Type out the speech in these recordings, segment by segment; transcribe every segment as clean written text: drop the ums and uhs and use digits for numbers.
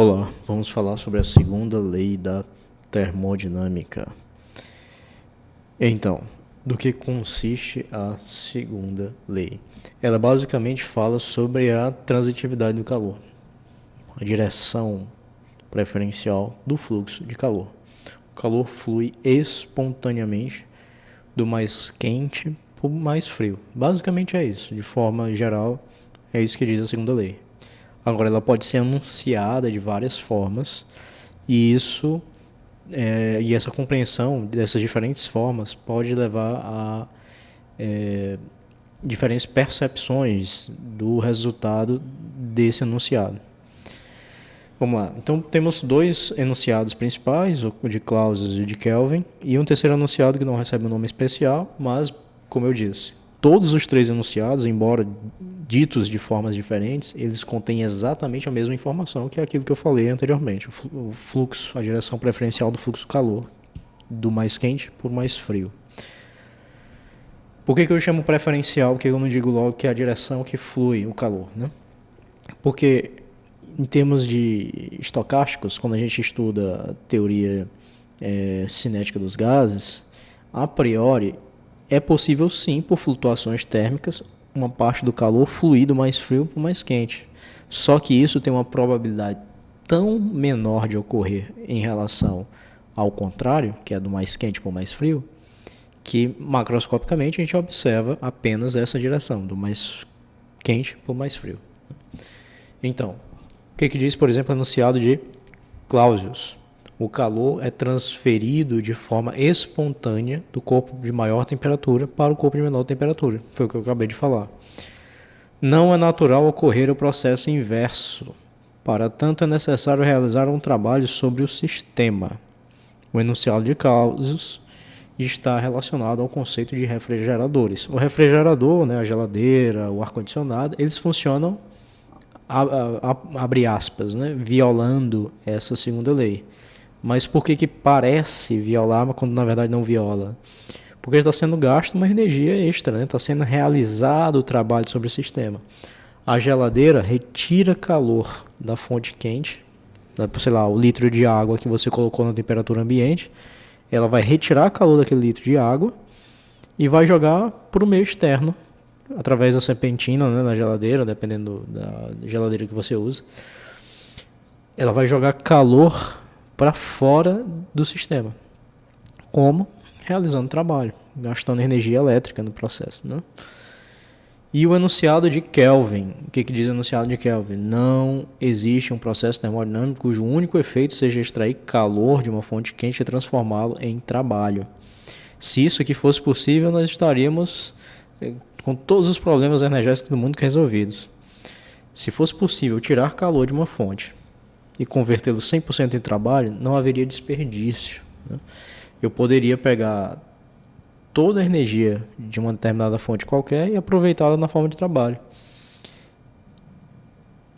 Olá, vamos falar sobre a segunda lei da termodinâmica. Então, do que consiste a segunda lei? Ela basicamente fala sobre a transitividade do calor, a direção preferencial do fluxo de calor. O calor flui espontaneamente do mais quente para o mais frio. Basicamente é isso, de forma geral, é isso que diz a segunda lei. Agora, ela pode ser anunciada de várias formas, e essa compreensão dessas diferentes formas pode levar a diferentes percepções do resultado desse enunciado. Vamos lá. Então, temos dois enunciados principais, o de Clausius e o de Kelvin, e um terceiro enunciado que não recebe um nome especial, mas, como eu disse, todos os três enunciados, embora ditos de formas diferentes, eles contêm exatamente a mesma informação, que é aquilo que eu falei anteriormente, o fluxo, a direção preferencial do fluxo calor, do mais quente para o mais frio. Por que eu chamo preferencial? Porque eu não digo logo que é a direção que flui o calor, né? Porque em termos de estocásticos, quando a gente estuda a teoria cinética dos gases, a priori é possível sim, por flutuações térmicas, uma parte do calor fluir do mais frio para o mais quente. Só que isso tem uma probabilidade tão menor de ocorrer em relação ao contrário, que é do mais quente para o mais frio, que macroscopicamente a gente observa apenas essa direção, do mais quente para o mais frio. Então, o que diz, por exemplo, o enunciado de Clausius? O calor é transferido de forma espontânea do corpo de maior temperatura para o corpo de menor temperatura. Foi o que eu acabei de falar. Não é natural ocorrer o processo inverso. Para tanto, é necessário realizar um trabalho sobre o sistema. O enunciado de Clausius está relacionado ao conceito de refrigeradores. O refrigerador, a geladeira, o ar-condicionado, eles funcionam, abre aspas, violando essa segunda lei. Mas por que parece violar, mas quando na verdade não viola? Porque está sendo gasto uma energia extra, está sendo realizado o trabalho sobre o sistema. A geladeira retira calor da fonte quente, sei lá, o litro de água que você colocou na temperatura ambiente, ela vai retirar calor daquele litro de água e vai jogar para o meio externo, através da serpentina na geladeira, dependendo da geladeira que você usa. Ela vai jogar calor para fora do sistema. Como? Realizando trabalho, gastando energia elétrica no processo. E o enunciado de Kelvin, o que diz o enunciado de Kelvin? Não existe um processo termodinâmico cujo único efeito seja extrair calor de uma fonte quente e transformá-lo em trabalho. Se isso aqui fosse possível, nós estaríamos com todos os problemas energéticos do mundo resolvidos. Se fosse possível tirar calor de uma fonte e convertê-lo 100% em trabalho, não haveria desperdício. Eu poderia pegar toda a energia de uma determinada fonte qualquer e aproveitá-la na forma de trabalho.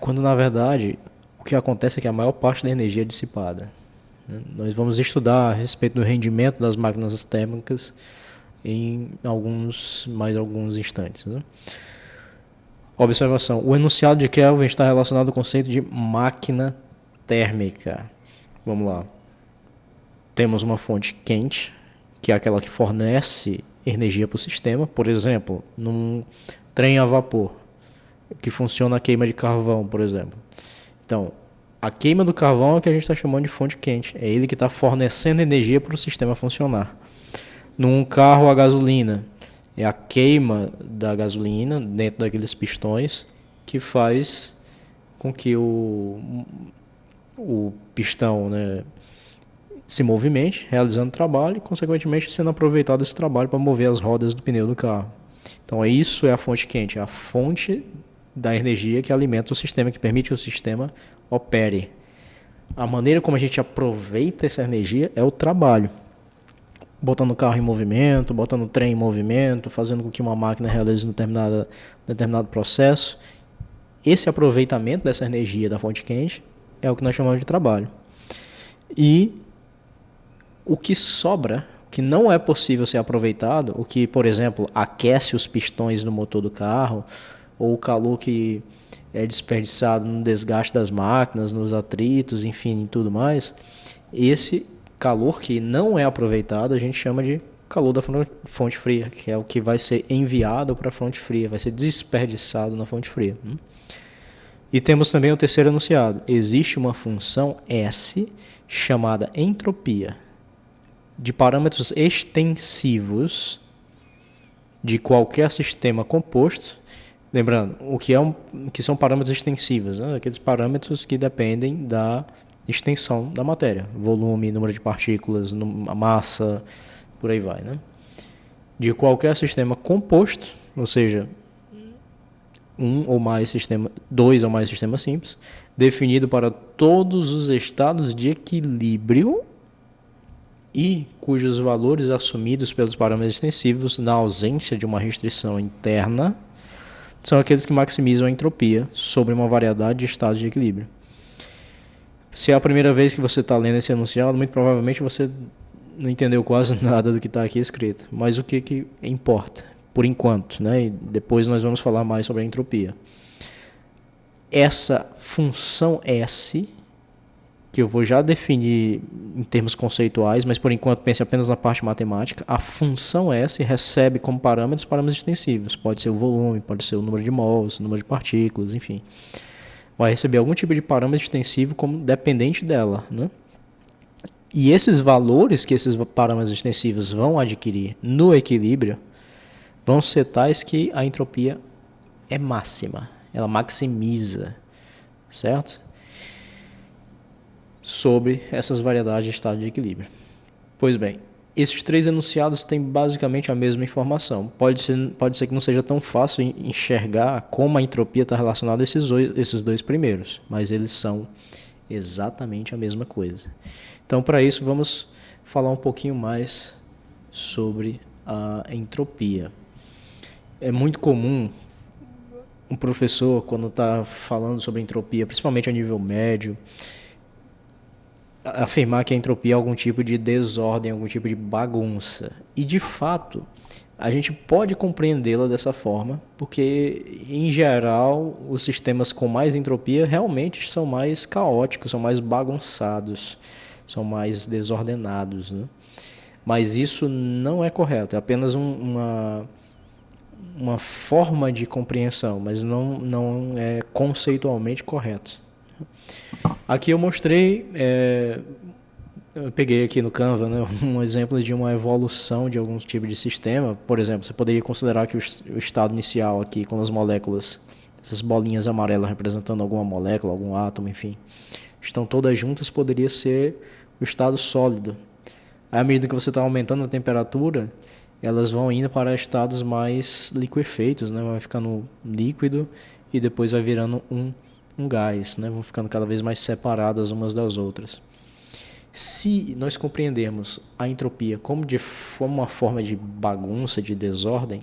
Quando, na verdade, o que acontece é que a maior parte da energia é dissipada. Nós vamos estudar a respeito do rendimento das máquinas térmicas em mais alguns instantes. Observação. O enunciado de Kelvin está relacionado ao conceito de máquina térmica. Vamos lá. Temos uma fonte quente, que é aquela que fornece energia para o sistema. Por exemplo, num trem a vapor, que funciona a queima de carvão, por exemplo. Então, a queima do carvão é o que a gente está chamando de fonte quente. É ele que está fornecendo energia para o sistema funcionar. Num carro a gasolina, é a queima da gasolina dentro daqueles pistões que faz com que o pistão se movimente, realizando trabalho e, consequentemente, sendo aproveitado esse trabalho para mover as rodas do pneu do carro. Então, isso é a fonte quente, é a fonte da energia que alimenta o sistema, que permite que o sistema opere. A maneira como a gente aproveita essa energia é o trabalho. Botando o carro em movimento, botando o trem em movimento, fazendo com que uma máquina realize um determinado processo. Esse aproveitamento dessa energia da fonte quente é o que nós chamamos de trabalho. E o que sobra, que não é possível ser aproveitado, o que, por exemplo, aquece os pistões do motor do carro, ou o calor que é desperdiçado no desgaste das máquinas, nos atritos, enfim, em tudo mais, esse calor que não é aproveitado a gente chama de calor da fonte fria, que é o que vai ser enviado para a fonte fria, vai ser desperdiçado na fonte fria. E temos também o terceiro enunciado. Existe uma função S chamada entropia de parâmetros extensivos de qualquer sistema composto. Lembrando, o que são parâmetros extensivos? Né? Aqueles parâmetros que dependem da extensão da matéria. Volume, número de partículas, massa, por aí vai. Né? De qualquer sistema composto, ou seja, dois ou mais sistemas simples, definido para todos os estados de equilíbrio e cujos valores assumidos pelos parâmetros extensivos, na ausência de uma restrição interna, são aqueles que maximizam a entropia sobre uma variedade de estados de equilíbrio. Se é a primeira vez que você está lendo esse enunciado, muito provavelmente você não entendeu quase nada do que está aqui escrito. Mas o que importa, por enquanto, né? E depois nós vamos falar mais sobre a entropia. Essa função S, que eu vou já definir em termos conceituais, mas por enquanto pense apenas na parte matemática, a função S recebe como parâmetros extensivos. Pode ser o volume, pode ser o número de mols, o número de partículas, enfim. Vai receber algum tipo de parâmetro extensivo como dependente dela, né? E esses valores que esses parâmetros extensivos vão adquirir no equilíbrio vão ser tais que a entropia é máxima, ela maximiza, certo? Sobre essas variedades de estado de equilíbrio. Pois bem, esses três enunciados têm basicamente a mesma informação. Pode ser que não seja tão fácil enxergar como a entropia está relacionada a esses dois primeiros, mas eles são exatamente a mesma coisa. Então, para isso, vamos falar um pouquinho mais sobre a entropia. É muito comum um professor, quando está falando sobre entropia, principalmente a nível médio, afirmar que a entropia é algum tipo de desordem, algum tipo de bagunça. E, de fato, a gente pode compreendê-la dessa forma, porque, em geral, os sistemas com mais entropia realmente são mais caóticos, são mais bagunçados, são mais desordenados, né? Mas isso não é correto, é apenas uma forma de compreensão, mas não é conceitualmente correto. Aqui eu mostrei, eu peguei aqui no Canva, né, um exemplo de uma evolução de algum tipo de sistema. Por exemplo, você poderia considerar que o estado inicial aqui, com as moléculas, essas bolinhas amarelas representando alguma molécula, algum átomo, enfim, estão todas juntas, poderia ser o estado sólido. À medida que você está aumentando a temperatura, elas vão indo para estados mais liquefeitos, né? Vai ficando líquido e depois vai virando um gás, né? Vão ficando cada vez mais separadas umas das outras. Se nós compreendermos a entropia como uma forma de bagunça, de desordem,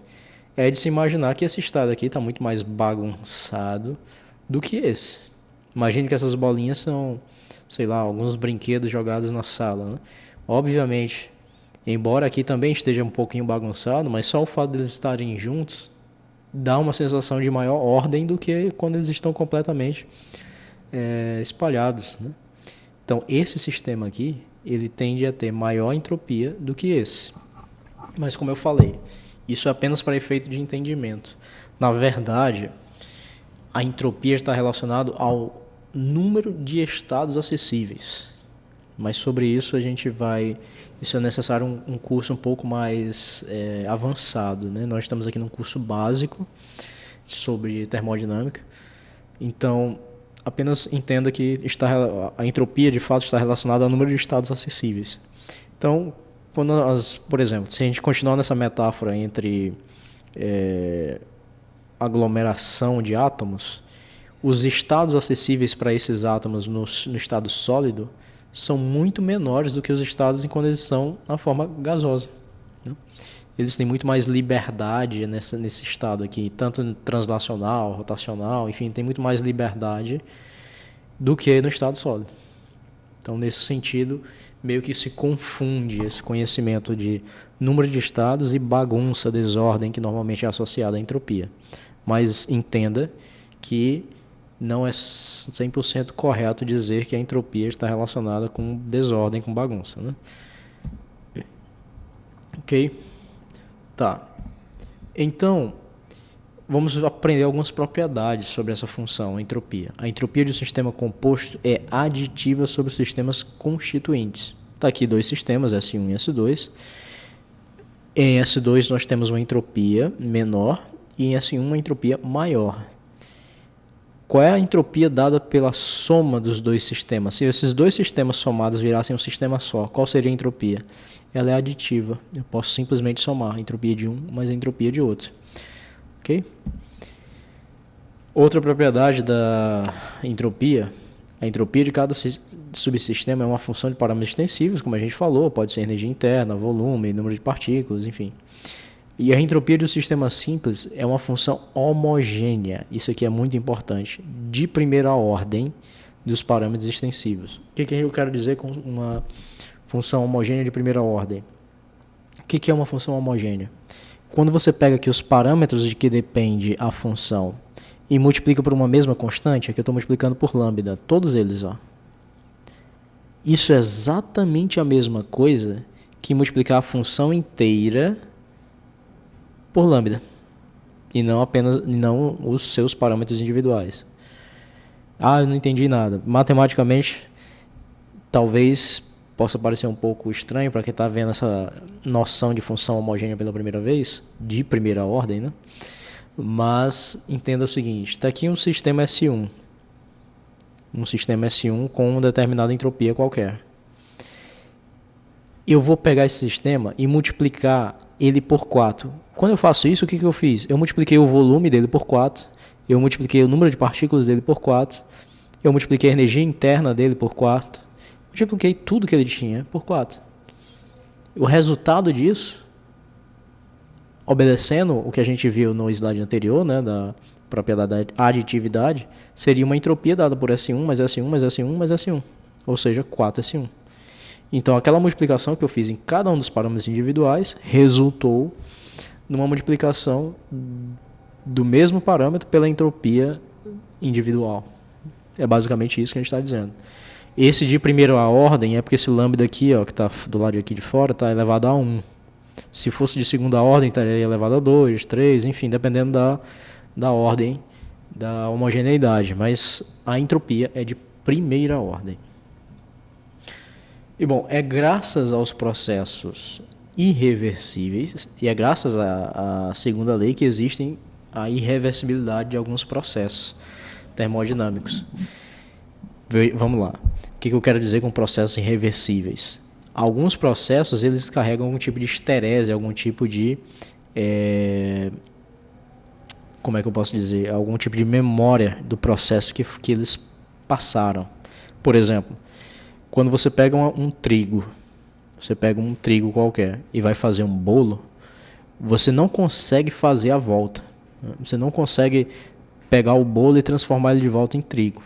é de se imaginar que esse estado aqui está muito mais bagunçado do que esse. Imagine que essas bolinhas são, sei lá, alguns brinquedos jogados na sala, né? Obviamente, embora aqui também esteja um pouquinho bagunçado, mas só o fato de eles estarem juntos dá uma sensação de maior ordem do que quando eles estão completamente espalhados, né? Então, esse sistema aqui, ele tende a ter maior entropia do que esse. Mas, como eu falei, isso é apenas para efeito de entendimento. Na verdade, a entropia está relacionada ao número de estados acessíveis. Mas sobre isso isso é necessário um curso um pouco mais avançado, né? Nós estamos aqui num curso básico sobre termodinâmica. Então, apenas entenda que a entropia de fato está relacionada ao número de estados acessíveis. Então, por exemplo, se a gente continuar nessa metáfora entre aglomeração de átomos, os estados acessíveis para esses átomos no estado sólido são muito menores do que os estados quando eles estão na forma gasosa, né? Eles têm muito mais liberdade nesse estado aqui, tanto translacional, rotacional, enfim, tem muito mais liberdade do que no estado sólido. Então, nesse sentido, meio que se confunde esse conhecimento de número de estados e bagunça, desordem, que normalmente é associada à entropia. Mas entenda que não é 100% correto dizer que a entropia está relacionada com desordem, com bagunça, né? Ok? Tá. Então, vamos aprender algumas propriedades sobre essa função, a entropia. A entropia de um sistema composto é aditiva sobre os sistemas constituintes. Está aqui dois sistemas, S1 e S2. Em S2 nós temos uma entropia menor e em S1 uma entropia maior. Qual é a entropia dada pela soma dos dois sistemas? Se esses dois sistemas somados virassem um sistema só, qual seria a entropia? Ela é aditiva. Eu posso simplesmente somar a entropia de um mais a entropia de outro. Ok? Outra propriedade da entropia, a entropia de cada subsistema é uma função de parâmetros extensivos, como a gente falou, pode ser energia interna, volume, número de partículas, enfim. E a entropia de um sistema simples é uma função homogênea, isso aqui é muito importante, de primeira ordem dos parâmetros extensivos. O que eu quero dizer com uma função homogênea de primeira ordem? O que é uma função homogênea? Quando você pega aqui os parâmetros de que depende a função e multiplica por uma mesma constante, aqui eu estou multiplicando por lambda, todos eles, ó. Isso é exatamente a mesma coisa que multiplicar a função inteira por lambda, e não os seus parâmetros individuais. Eu não entendi nada. Matematicamente, talvez possa parecer um pouco estranho para quem está vendo essa noção de função homogênea pela primeira vez, de primeira ordem, né? Mas entenda o seguinte, está aqui um sistema S1. Um sistema S1 com uma determinada entropia qualquer. Eu vou pegar esse sistema e multiplicar ele por 4. Quando eu faço isso, o que eu fiz? Eu multipliquei o volume dele por 4, eu multipliquei o número de partículas dele por 4, eu multipliquei a energia interna dele por 4, multipliquei tudo que ele tinha por 4. O resultado disso, obedecendo o que a gente viu no slide anterior, né, da propriedade da aditividade, seria uma entropia dada por S1 mais S1 mais S1 mais S1, ou seja, 4S1. Então, aquela multiplicação que eu fiz em cada um dos parâmetros individuais resultou numa multiplicação do mesmo parâmetro pela entropia individual. É basicamente isso que a gente está dizendo. Esse de primeira ordem é porque esse lambda aqui, ó, que está do lado aqui de fora, está elevado a 1. Se fosse de segunda ordem, estaria elevado a 2, 3, enfim, dependendo da ordem, da homogeneidade. Mas a entropia é de primeira ordem. E bom, é graças aos processos irreversíveis e é graças à segunda lei que existem a irreversibilidade de alguns processos termodinâmicos. Vamos lá. O que eu quero dizer com processos irreversíveis? Alguns processos eles carregam algum tipo de esterese, algum tipo de como é que eu posso dizer? Algum tipo de memória do processo que eles passaram. Por exemplo, quando você pega um trigo, você pega um trigo qualquer e vai fazer um bolo, você não consegue fazer a volta. Você não consegue pegar o bolo e transformar ele de volta em trigo.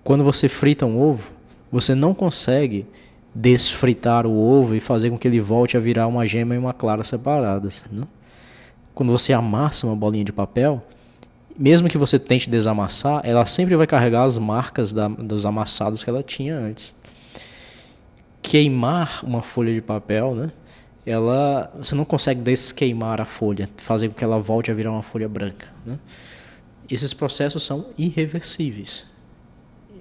Quando você frita um ovo, você não consegue desfritar o ovo e fazer com que ele volte a virar uma gema e uma clara separadas, né? Quando você amassa uma bolinha de papel, mesmo que você tente desamassar, ela sempre vai carregar as marcas dos amassados que ela tinha antes. Queimar uma folha de papel, né? Você não consegue desqueimar a folha, fazer com que ela volte a virar uma folha branca, né? Esses processos são irreversíveis.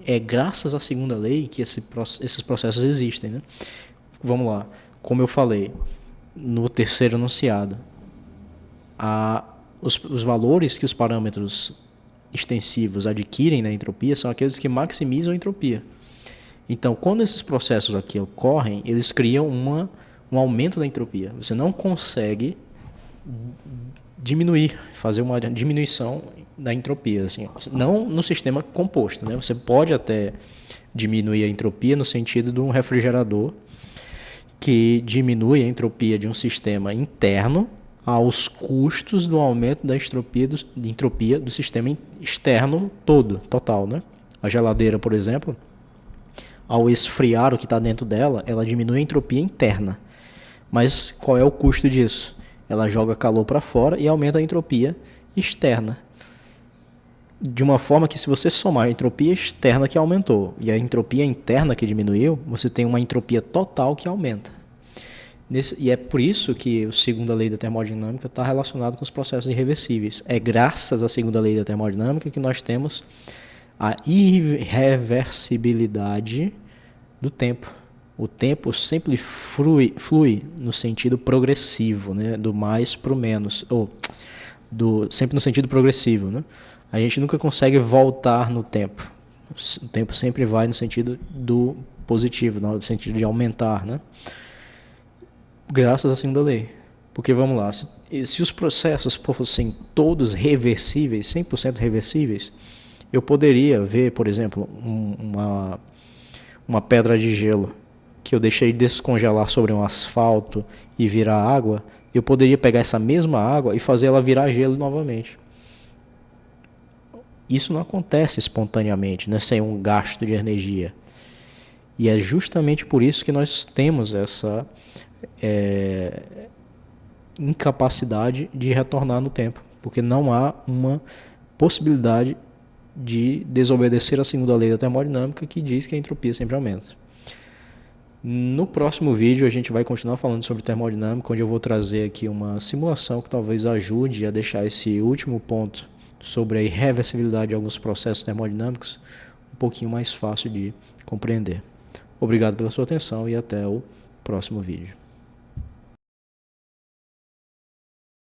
É graças à segunda lei que esses processos existem, né? Vamos lá. Como eu falei, no terceiro enunciado, os valores que os parâmetros extensivos adquirem na entropia são aqueles que maximizam a entropia. Então, quando esses processos aqui ocorrem, eles criam um aumento da entropia. Você não consegue fazer uma diminuição da entropia, assim, não no sistema composto, né? Você pode até diminuir a entropia no sentido de um refrigerador que diminui a entropia de um sistema interno aos custos do aumento da entropia do sistema externo total, né? A geladeira, por exemplo, ao esfriar o que está dentro dela, ela diminui a entropia interna. Mas qual é o custo disso? Ela joga calor para fora e aumenta a entropia externa. de uma forma que, se você somar a entropia externa que aumentou e a entropia interna que diminuiu, você tem uma entropia total que aumenta. E é por isso que a segunda lei da termodinâmica está relacionada com os processos irreversíveis. É graças à segunda lei da termodinâmica que nós temos a irreversibilidade do tempo. O tempo sempre flui no sentido progressivo, né? Do mais para o menos, ou sempre no sentido progressivo, né? A gente nunca consegue voltar no tempo. O tempo sempre vai no sentido do positivo, no sentido de aumentar, né? Graças à segunda lei. Porque, vamos lá, se os processos fossem todos reversíveis, 100% reversíveis, eu poderia ver, por exemplo, uma pedra de gelo que eu deixei descongelar sobre um asfalto e virar água. Eu poderia pegar essa mesma água e fazer ela virar gelo novamente. Isso não acontece espontaneamente, né, sem um gasto de energia. E é justamente por isso que nós temos essa incapacidade de retornar no tempo, porque não há uma possibilidade de desobedecer a segunda lei da termodinâmica, que diz que a entropia sempre aumenta. No próximo vídeo a gente vai continuar falando sobre termodinâmica, onde eu vou trazer aqui uma simulação que talvez ajude a deixar esse último ponto sobre a irreversibilidade de alguns processos termodinâmicos um pouquinho mais fácil de compreender. Obrigado pela sua atenção e até o próximo vídeo.